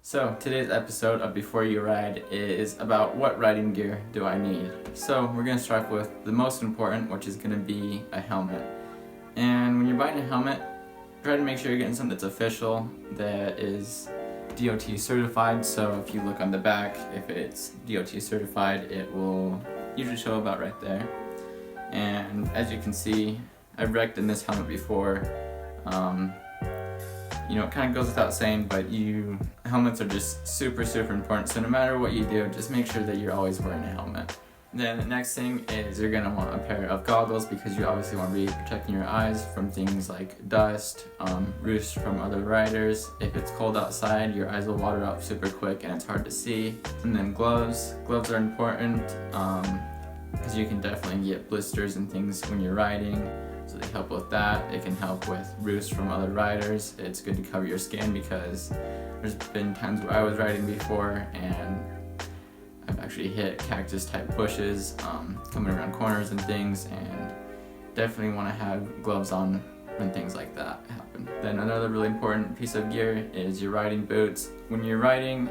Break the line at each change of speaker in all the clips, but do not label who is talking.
So today's episode of Before You Ride is about what riding gear do I need. So we're going to start with the most important, which is going to be a helmet. And when you're buying a helmet, try to make sure you're getting something that's official, that is DOT certified. So if you look on the back, if it's DOT certified, it will usually show about right there. And as you can see, I've wrecked in this helmet before. It kind of goes without saying, but helmets are just super important. So no matter what you do, just make sure that you're always wearing a helmet. Then the next thing is you're going to want a pair of goggles, because you obviously want to be protecting your eyes from things like dust, roost from other riders. If it's cold outside, your eyes will water up super quick and it's hard to see. And then gloves. Gloves are important because you can definitely get blisters and things when you're riding. So they help with that. It can help with roost from other riders. It's good to cover your skin, because there's been times where I was riding before and I've actually hit cactus type bushes coming around corners and things, and definitely want to have gloves on when things like that happen. Then another really important piece of gear is your riding boots. When you're riding,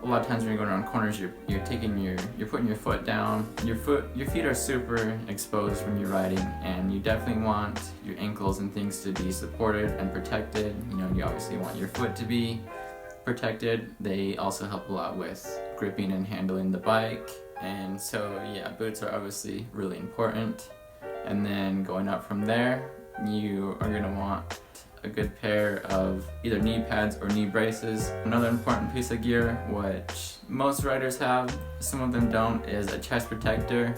a lot of times when you're going around corners, you're putting your foot down. Your feet are super exposed when you're riding, and you definitely want your ankles and things to be supported and protected. You obviously want your foot to be protected. They also help a lot with gripping and handling the bike. And so yeah, boots are obviously really important. And then going up from there, you are gonna want a good pair of either knee pads or knee braces. Another important piece of gear, which most riders have, some of them don't, is a chest protector.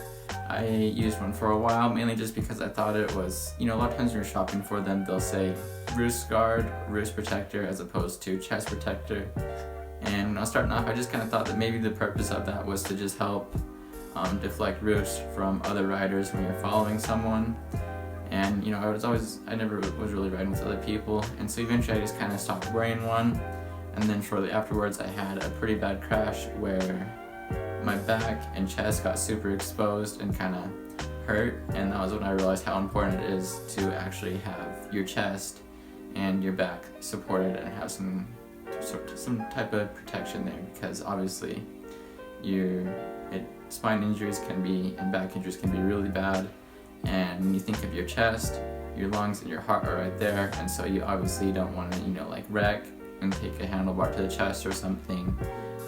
I used one for a while, mainly just because I thought it was, a lot of times when you're shopping for them, they'll say roost guard, roost protector, as opposed to chest protector. And when I was starting off, I just kind of thought that maybe the purpose of that was to just help deflect roost from other riders when you're following someone. And I never was really riding with other people, and so eventually I just kind of stopped wearing one. And then shortly afterwards I had a pretty bad crash where my back and chest got super exposed and kind of hurt, and that was when I realized how important it is to actually have your chest and your back supported and have some type of protection there, because obviously spine injuries and back injuries can be really bad. And when you think of your chest, your lungs and your heart are right there, and so you obviously don't want to, wreck and take a handlebar to the chest or something,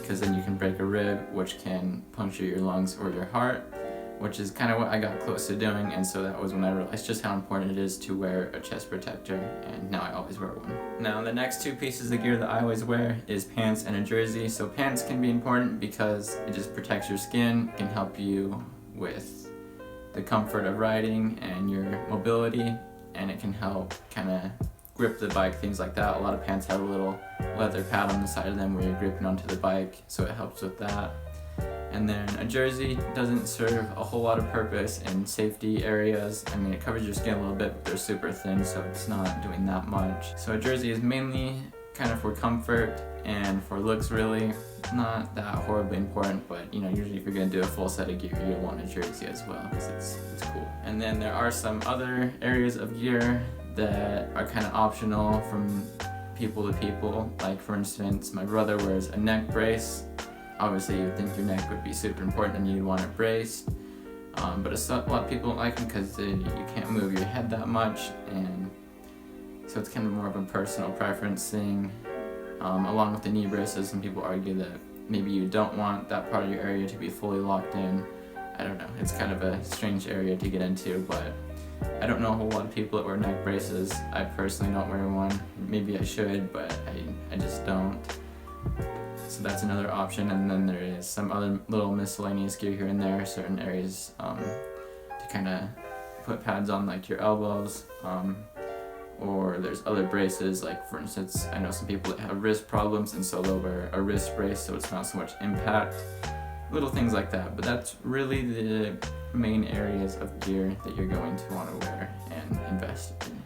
because then you can break a rib, which can puncture your lungs or your heart, which is kind of what I got close to doing. And so that was when I realized just how important it is to wear a chest protector, and now I always wear one. Now the next two pieces of gear that I always wear is pants and a jersey. So pants can be important because it just protects your skin, can help you with the comfort of riding and your mobility, and it can help kind of grip the bike, things like that. A lot of pants have a little leather pad on the side of them where you're gripping onto the bike, so it helps with that. And then a jersey doesn't serve a whole lot of purpose in safety areas. It covers your skin a little bit, but they're super thin, so it's not doing that much. So a jersey is mainly kind of for comfort and for looks, really. Not that horribly important, but usually if you're going to do a full set of gear, you'll want a jersey as well, because it's cool. And then there are some other areas of gear that are kind of optional from people to people. Like for instance, my brother wears a neck brace. Obviously you'd think your neck would be super important and you'd want it braced, but a lot of people don't like them because you can't move your head that much, and so it's kind of more of a personal preference thing. Along with the knee braces, some people argue that maybe you don't want that part of your area to be fully locked in. I don't know, it's kind of a strange area to get into, but I don't know a whole lot of people that wear neck braces. I personally don't wear one. Maybe I should, but I just don't. So that's another option. And then there is some other little miscellaneous gear here and there, certain areas to kind of put pads on, like your elbows. Or there's other braces, like for instance, I know some people that have wrist problems, and so they'll wear a wrist brace so it's not so much impact. Little things like that, but that's really the main areas of gear that you're going to want to wear and invest in.